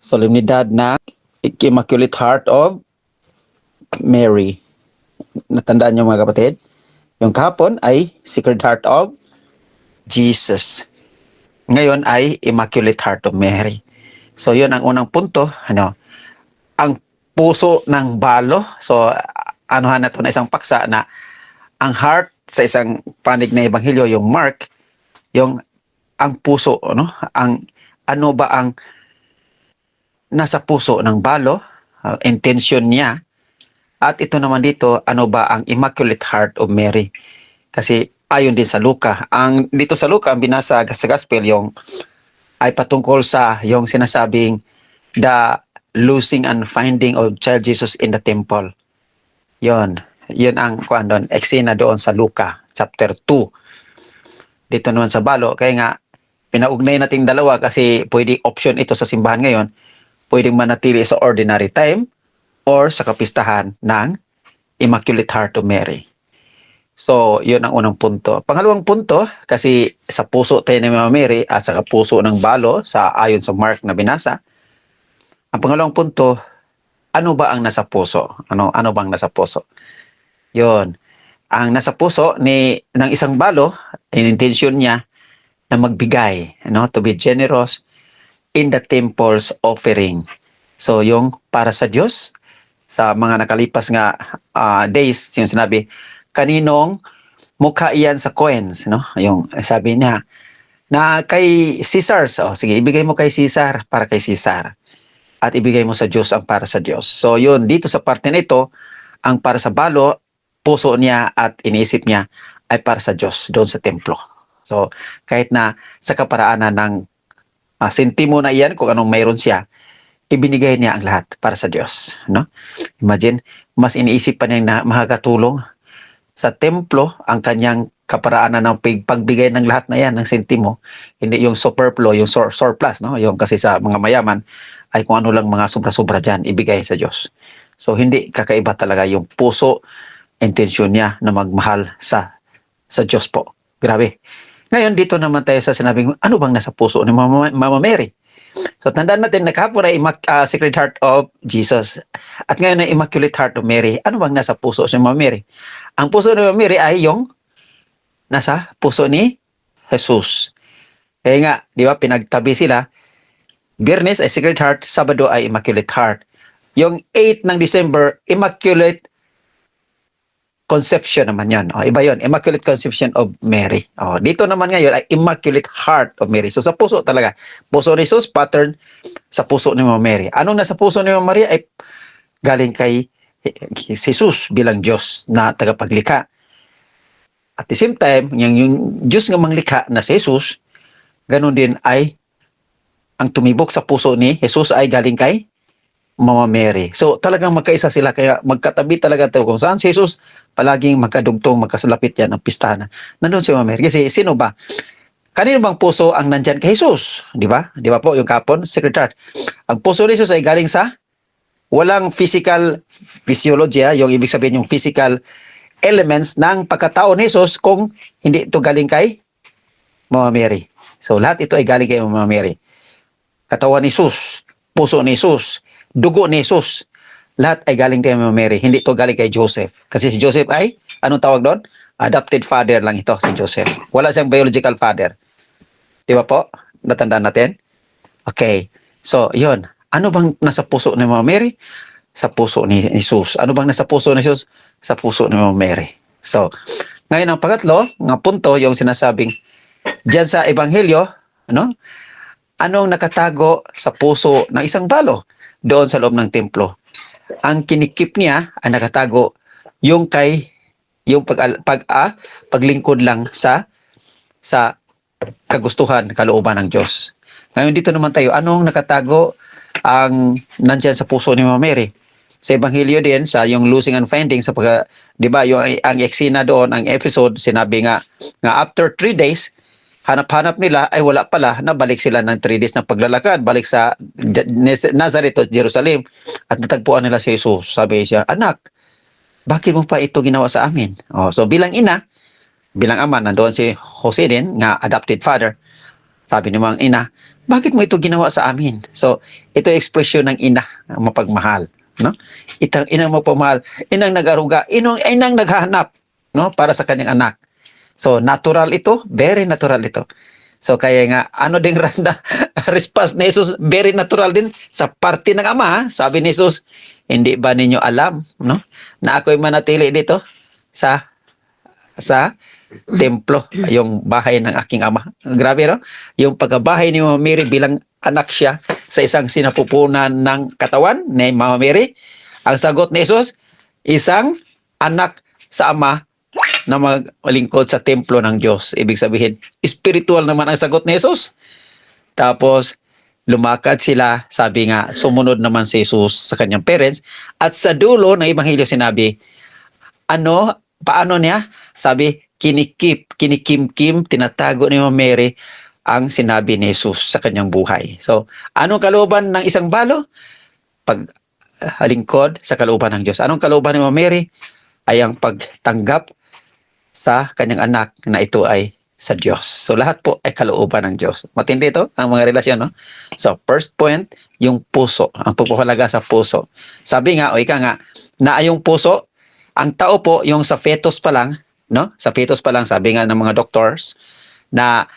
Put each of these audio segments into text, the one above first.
solemnidad ng Immaculate Heart of Mary. Natandaan niyo mga kapatid? Yung kahapon ay Sacred Heart of Jesus. Ngayon ay Immaculate Heart of Mary. So yun ang unang punto, ang puso ng balo. So anuhan na ito na isang paksa na ang heart sa isang panig na ebanghelyo, yung mark, yung ang puso, ano ba ang nasa puso ng balo, intention niya, at ito naman dito, ano ba ang Immaculate Heart of Mary. Kasi ayon din sa Luka, dito sa Luka, ang binasa sa gospel, yung ay patungkol sa yung sinasabing the losing and finding of child Jesus in the temple. Yun ang kuan doon, eksena doon sa Luka chapter 2. Dito naman sa balo, kaya nga pinaugnay nating dalawa kasi pwede option ito sa simbahan ngayon. Pwedeng manatili sa ordinary time or sa kapistahan ng Immaculate Heart of Mary. So, yun ang unang punto. Pangalawang punto, kasi sa puso tayo ni Mama Mary at sa puso ng balo, ayon sa Mark na binasa, ang pangalawang punto, ano ba ang nasa puso? Ano bang nasa puso? Yun. Ang nasa puso ng isang balo, intention niya na magbigay, to be generous in the temple's offering. So, yung para sa Diyos, sa mga nakalipas nga days, yung sinabi, kaninong mukha iyan sa coins, Yung sabi niya, na kay Caesar, sige, ibigay mo kay Caesar para kay Caesar. At ibigay mo sa Diyos ang para sa Diyos. So, yun, dito sa parte nito, ang para sa balo, puso niya at iniisip niya ay para sa Diyos, doon sa templo. So, kahit na sa kaparaanan ng sentimo na iyan, kung anong mayroon siya, ibinigay niya ang lahat para sa Diyos. Imagine, mas iniisip pa niya na makakatulong sa templo ang kanyang kaparaanan ng pagbigay ng lahat na yan, ng sentimo. Hindi yung superfluo, yung surplus, yung kasi sa mga mayaman, ay kung ano lang mga sobra-sobra dyan, ibigay sa Diyos. So, hindi kakaiba talaga yung puso, intensyon niya na magmahal sa Diyos po. Grabe. Ngayon, dito naman tayo sa sinabing, ano bang nasa puso ni Mama Mary? So, tandaan natin, nakahapon ay Sacred Heart of Jesus. At ngayon ay Immaculate Heart of Mary. Ano bang nasa puso ni Mama Mary? Ang puso ni Mama Mary ay yung nasa puso ni Jesus. Kaya nga, di ba, pinagtabi sila. Biyernes ay Sacred Heart, Sabado ay Immaculate Heart. Yung 8 ng December, Immaculate Conception naman yan. Iba yun, Immaculate Conception of Mary. Dito naman ngayon ay Immaculate Heart of Mary. So sa puso talaga. Puso ni Jesus, pattern sa puso ni Mama Mary. Anong nasa puso ni Mama Maria ay galing kay Jesus bilang Diyos na tagapaglikha. At the same time, yung Diyos nga manglikha na si Jesus, ganun din ay ang tumibok sa puso ni Jesus ay galing kay Mama Mary. So talagang magkaisa sila, kaya magkatabi talaga ito. Kung saan si Jesus, palaging magkadugtong, magkasalapit yan ang pistahan. Nandun si Mama Mary. Kasi sino ba? Kanino bang puso ang nandyan kay Jesus? Di ba? Di ba po yung kapon? Sacred Heart. Ang puso ni Jesus ay galing sa walang physical physiology, yung ibig sabihin yung physical elements ng pagkatao ni Jesus kung hindi ito galing kay Mama Mary. So lahat ito ay galing kay Mama Mary. Katawan ni Jesus, puso ni Jesus, dugo ni Jesus, lahat ay galing kay Mama Mary. Hindi ito galing kay Joseph. Kasi si Joseph ay, anong tawag doon? Adopted father lang ito, si Joseph. Wala siyang biological father. Di ba po? Natandaan natin? Okay. So, yun. Ano bang nasa puso ni Mama Mary? Sa puso ni Jesus. Ano bang nasa puso ni Jesus? Sa puso ni Mama Mary. So, ngayon ang pangatlo, nga punto, yung sinasabing, diyan sa Ebanghelyo, anong nakatago sa puso ng isang balo doon sa loob ng templo? Ang kinikip niya, ang nakatago, yung paglingkod lang sa kagustuhan, kalooban ng Diyos. Ngayon dito naman tayo, anong nakatago ang nandyan sa puso ni Mama Mary? Sa Ebanghelyo din, sa yung losing and finding, di ba, ang eksena doon, ang episode, sinabi nga after 3 days, hanap-hanap nila, ay wala pala, nabalik sila ng 3 days ng paglalakad, balik sa Nazareth o Jerusalem, at natagpuan nila si Jesus. Sabi siya, anak, bakit mo pa ito ginawa sa amin? So bilang ina, bilang ama, nandoon si Jose din, nga adopted father. Sabi ni mga ina, bakit mo ito ginawa sa amin? So, ito yung ekspresyon ng ina, ang mapagmahal. No? Inang mapagmahal, inang nag-aruga, inang naghahanap, no? Para sa kanyang anak. So, natural ito, very natural ito. So, kaya nga, ano ding randa, response ni Jesus, very natural din sa parte ng Ama. Sabi ni Jesus, hindi ba ninyo alam, no? Na ako'y manatili dito sa templo, yung bahay ng aking ama. Grabe, no? Yung pagkabahay ni Mama Mary bilang anak siya sa isang sinapupunan ng katawan ni Mama Mary. Ang sagot ni Jesus, isang anak sa ama na maglingkod sa templo ng Diyos. Ibig sabihin, spiritual naman ang sagot ni Jesus. Tapos, lumakad sila, sabi nga, sumunod naman si Jesus sa kanyang parents. At sa dulo ng Ebanghelyo sinabi, paano niya? Sabi, kinikimkim, tinatago ni Mama Mary ang sinabi ni Jesus sa kanyang buhay. So, anong kalooban ng isang balo? Paglingkod sa kalooban ng Diyos. Anong kalooban ni Mama Mary? Ay ang pagtanggap sa kanyang anak na ito ay sa Diyos. So, lahat po ay kalooban ng Diyos. Matindi ito, ang mga relasyon, no? So, first point, yung puso. Ang pagpapahalaga sa puso. Sabi nga, o ika nga, na yung puso, ang tao po, yung sa fetus pa lang, no? Sa fetus pa lang, sabi nga ng mga doctors, na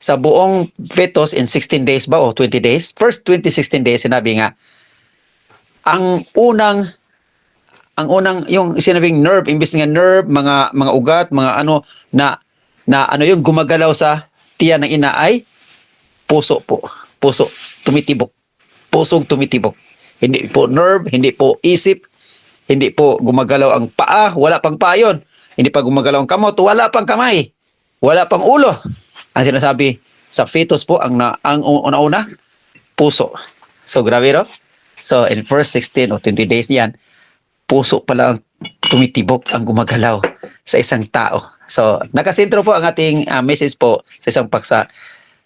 sa buong fetus in 16 days ba o 20 days, first 16 days, sinabi nga, ang unang yung sinabing nerve, imbis nga nerve, mga ugat, mga ano na ano yung gumagalaw sa tiyan ng ina ay puso po. Puso, tumitibok. Pusong tumitibok. Hindi po nerve, hindi po isip, hindi po gumagalaw ang paa, wala pang paa yun. Hindi pa gumagalaw ang kamot, wala pang kamay, wala pang ulo. Ang sinasabi sa fetus po, ang una-una, puso. So, grabe, no? So, in first 16 o 20 days niyan, puso pala ang tumitibok, ang gumagalaw sa isang tao. So, nakasentro po ang ating message po sa isang paksa,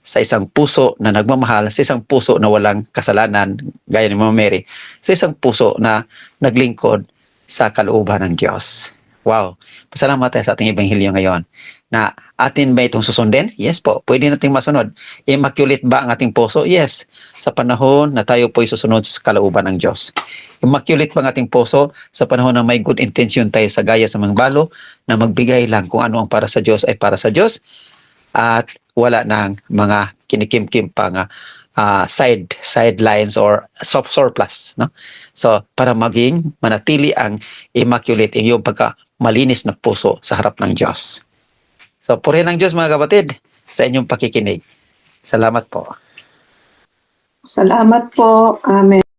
sa isang puso na nagmamahal, sa isang puso na walang kasalanan, gaya ni Mama Mary, sa isang puso na naglingkod sa kalooban ng Diyos. Wow. Pasalamat tayo sa ating ebanghelyo ngayon. Na atin ba itong susundin? Yes po. Pwede nating masunod. Immaculate ba ang ating puso? Yes. Sa panahon na tayo po'y susunod sa kalooban ng Diyos. Immaculate ba ang ating puso sa panahon na may good intention tayo sa gaya sa mga balo na magbigay lang kung ano ang para sa Diyos ay para sa Diyos at wala nang mga kinikimkim pa nga sidelines or soft surplus, no? So, para maging manatili ang immaculate, yung pagka-malinis na puso sa harap ng Diyos. So, purihin ng Diyos mga kapatid sa inyong pakikinig. Salamat po. Salamat po. Amen.